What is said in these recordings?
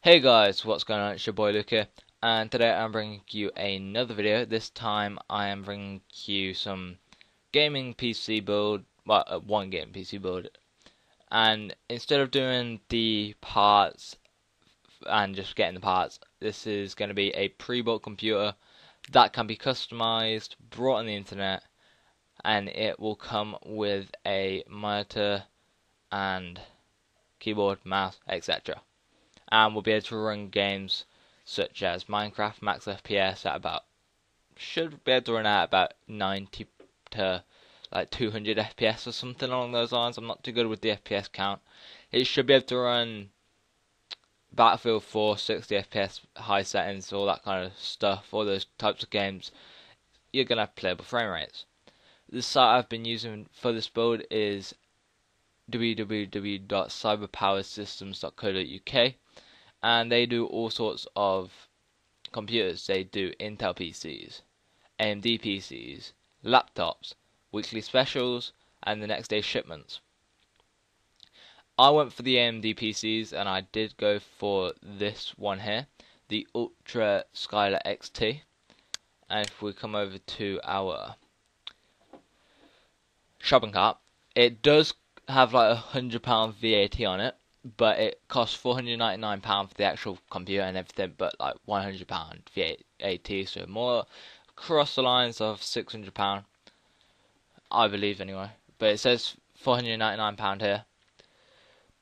Hey guys, what's going on? It's your boy Luke here, and today I'm bringing you another video. This time I am bringing you some gaming PC build, well, one game PC build, and instead of doing the parts and just getting the parts, this is going to be a pre-built computer that can be customized, brought on the internet, and it will come with a monitor and keyboard, mouse, etc. And we'll be able to run games such as Minecraft max FPS at about, should be able to run at about 90 to like 200 FPS or something along those lines. I'm not too good with the FPS count. It should be able to run Battlefield 4 60 FPS high settings, all that kind of stuff, all those types of games. You're gonna have playable frame rates. The site I've been using for this build is www.cyberpowersystems.co.uk, and they do all sorts of computers. They do Intel PCs, AMD PCs, laptops, weekly specials, and the next day shipments. I went for the AMD PCs, and I did go for this one here, the Ultra Skyler XT. And if we come over to our shopping cart, it does have like £100 VAT on it, but it costs £499 for the actual computer and everything, but like £100 VAT, so more across the lines of £600, I believe anyway. But it says £499 here.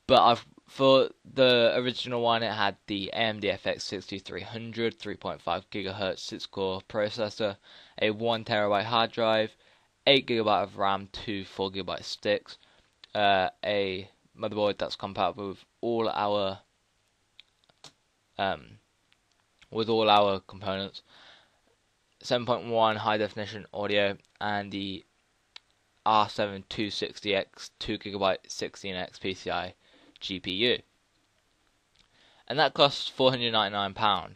But for the original one, it had the AMD FX 6300 3.5 GHz 6-core processor, a 1TB hard drive, 8GB of RAM, 2 4GB sticks, a motherboard that's compatible with all our components, 7.1 high definition audio, and the R7 260X 2GB 16X PCI GPU, and that costs £499.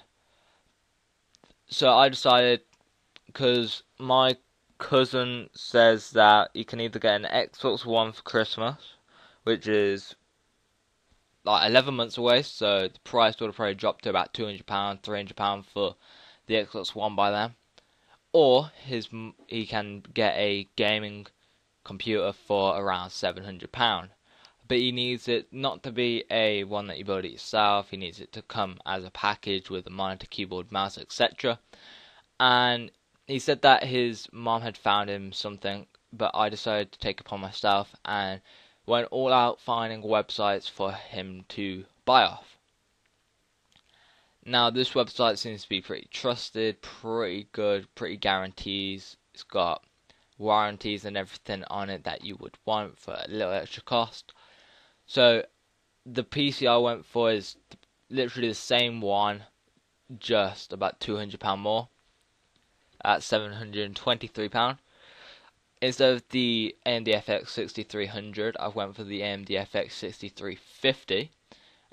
So I decided, because my cousin says that you can either get an Xbox One for Christmas, which is like 11 months away, so the price would have probably dropped to about £200, £300 for the Xbox One by then, or he can get a gaming computer for around £700. But he needs it not to be a one that you build it yourself. He needs it to come as a package with a monitor, keyboard, mouse, etc. And he said that his mom had found him something, but I decided to take it upon myself and went all out finding websites for him to buy off. Now this website seems to be pretty trusted, pretty good, pretty guarantees. It's got warranties and everything on it that you would want for a little extra cost. So the PC I went for is literally the same one, just about £200 more, at £723. Instead of the AMD FX 6300, I went for the AMD FX 6350,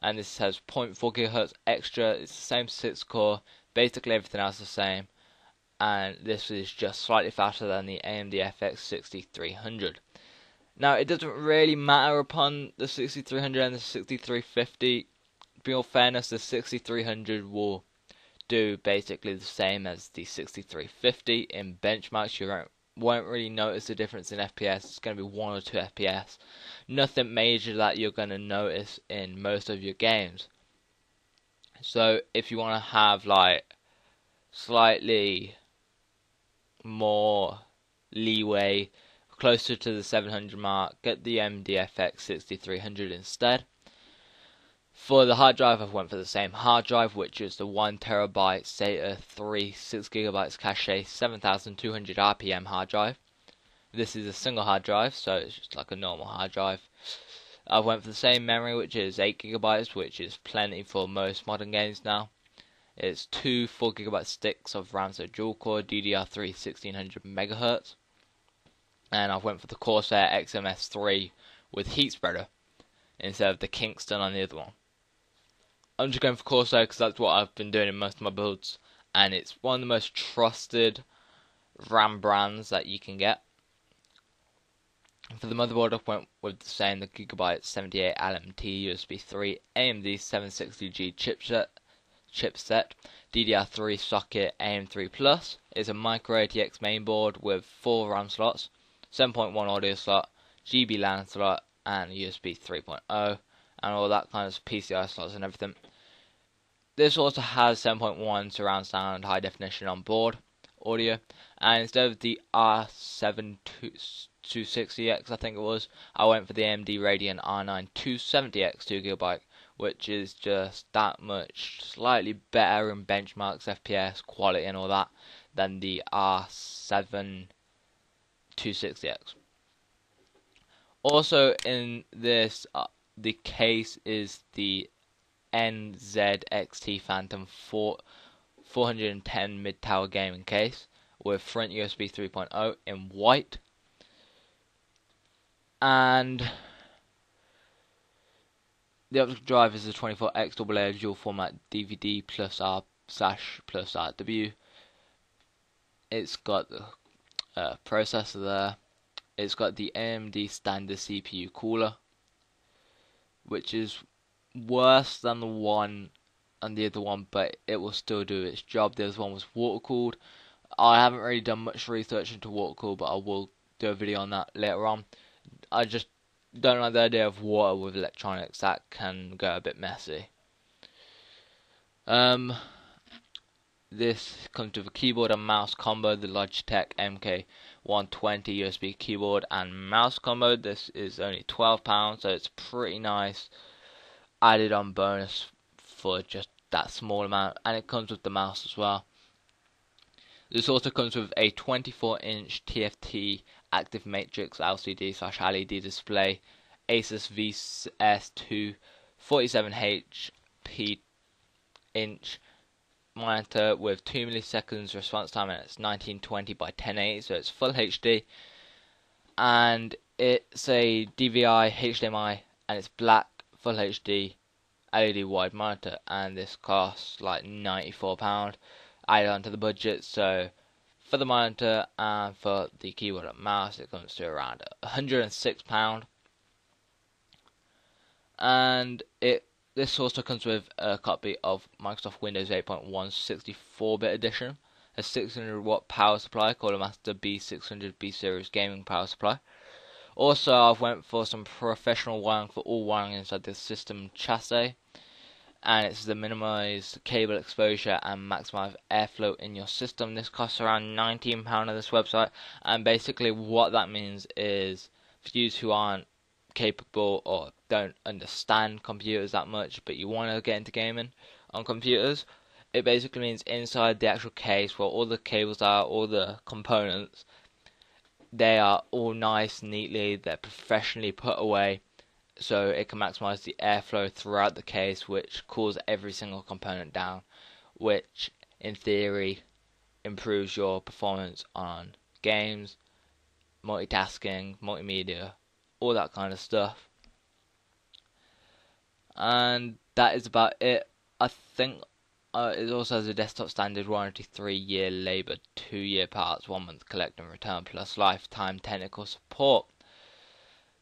and this has 0.4 GHz extra. It's the same 6-core, basically everything else the same, and this is just slightly faster than the AMD FX 6300. Now, it doesn't really matter upon the 6300 and the 6350. To be all fairness, the 6300 will do basically the same as the 6350 in benchmarks. You won't really notice a difference in FPS. It's going to be 1 or 2 FPS. Nothing major that you're going to notice in most of your games. So if you want to have like slightly more leeway, closer to the 700 mark, get the MDFX 6300 instead. For the hard drive, I went for the same hard drive, which is the 1TB SATA 3 6GB cache 7200 RPM hard drive. This is a single hard drive, so it's just like a normal hard drive. I went for the same memory, which is 8GB, which is plenty for most modern games now. It's 2 4GB sticks of RAM, so dual core DDR3 1600 MHz. And I went for the Corsair XMS3 with heat spreader instead of the Kingston on the other one. I'm just going for Corsair because that's what I've been doing in most of my builds, and it's one of the most trusted RAM brands that you can get. For the motherboard, I went with the same, the Gigabit 78 LMT USB 3 AMD 760G chipset, DDR3 socket AM3 Plus. It's a micro ATX mainboard with 4 RAM slots, 7.1 audio slot, GB LAN slot, and USB 3.0, and all that kind of PCI slots and everything. This also has 7.1 surround sound high definition on board audio, and instead of the R7 260X, I think it was, I went for the AMD Radeon R9 270X 2GB, which is just that much slightly better in benchmarks, FPS, quality, and all that than the R7 260X. Also in this, the case is the NZXT Phantom 410 mid-tower gaming case with front USB 3.0 in white, and the optical drive is a 24X double layer dual format DVD plus R slash plus RW. It's got the processor there. It's got the AMD standard CPU cooler, which is worse than the one and the other one, but it will still do its job. The other one was water cooled. I haven't really done much research into water cooled, but I will do a video on that later on. I just don't like the idea of water with electronics. That can go a bit messy. This comes with a keyboard and mouse combo, the Logitech MK120 USB keyboard and mouse combo. This is only £12, so it's pretty nice added on bonus for just that small amount, and it comes with the mouse as well. This also comes with a 24-inch TFT active matrix LCD/LED display, Asus VS2 47HP inch monitor with 2 milliseconds response time, and it's 1920 by 1080, so it's full HD, and it's a DVI HDMI, and it's black full HD LED wide monitor, and this costs like £94 added onto the budget. So for the monitor and for the keyboard and mouse, it comes to around £106, and this also comes with a copy of Microsoft Windows 8.1 64-bit edition, a 600-watt power supply called a Master B600 B Series gaming power supply. Also, I've went for some professional wiring for all wiring inside the system chassis, and it's to minimize cable exposure and maximize airflow in your system. This costs around £19 on this website, and basically what that means is for you who aren't capable or don't understand computers that much, but you want to get into gaming on computers, it basically means inside the actual case where all the cables are, all the components, they are all nice, neatly, they're professionally put away, so it can maximize the airflow throughout the case, which cools every single component down, which in theory improves your performance on games, multitasking, multimedia, all that kind of stuff. And that is about it. I think it also has a desktop standard warranty, 3-year labour, 2-year parts, 1-month collect and return, plus lifetime technical support.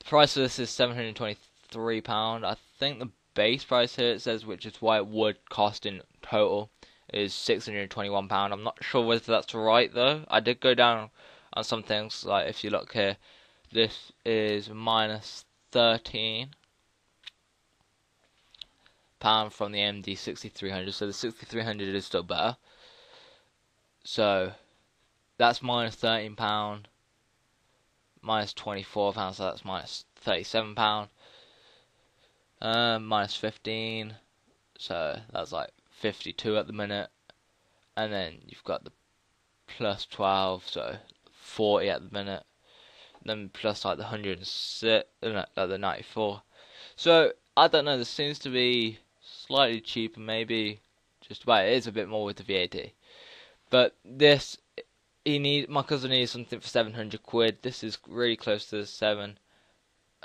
The price of this is £723. I think the base price here, it says, which is what it would cost in total, is £621. I'm not sure whether that's right though. I did go down on some things, like if you look here, this is minus £13 from the AMD 6300, so the 6300 is still better. So that's minus £13, minus £24, so that's minus £37, minus 15, so that's like 52 at the minute, and then you've got the plus 12, so 40 at the minute, then plus like the 106, like the 94. So I don't know, this seems to be slightly cheaper, maybe just about. It is a bit more with the VAT, but this, my cousin needs something for £700. This is really close to the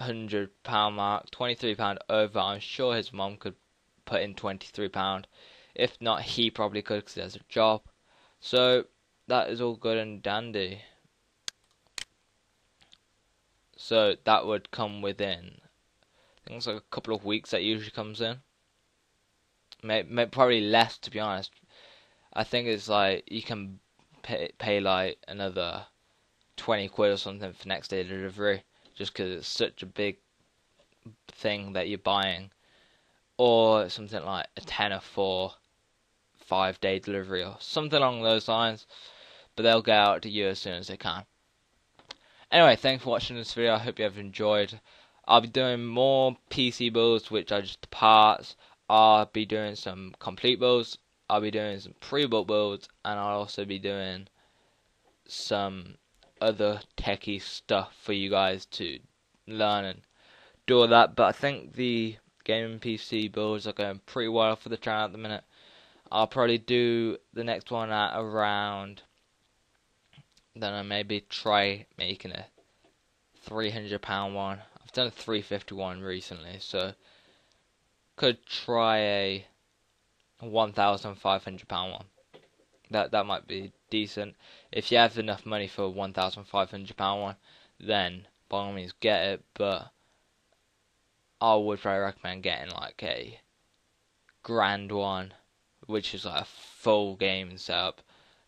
£700 mark, £23 over. I'm sure his mum could put in £23. If not, he probably could because he has a job. So that is all good and dandy. So that would come within, I think it's like a couple of weeks that usually comes in. Probably less, to be honest. I think it's like you can pay like another 20 quid or something for next day delivery, just because it's such a big thing that you're buying, or something like a tenner for 5 day delivery or something along those lines. But they'll get out to you as soon as they can. Anyway, thanks for watching this video. I hope you have enjoyed. I'll be doing more PC builds, which are just the parts. I'll be doing some complete builds. I'll be doing some pre-built builds, and I'll also be doing some other techie stuff for you guys to learn and do all that. But I think the gaming PC builds are going pretty well for the channel at the minute. I'll probably do the next one at around, then I maybe try making a £300 one. I've done a 351 recently, so could try a £1,500 one. That might be decent. If you have enough money for a £1,500 one, then by all means get it. But I would probably recommend getting like a grand one, which is like a full game setup,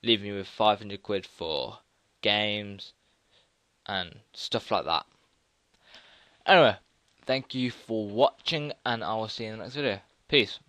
leaving you with 500 quid for games and stuff like that. Anyway, thank you for watching, and I will see you in the next video. Peace.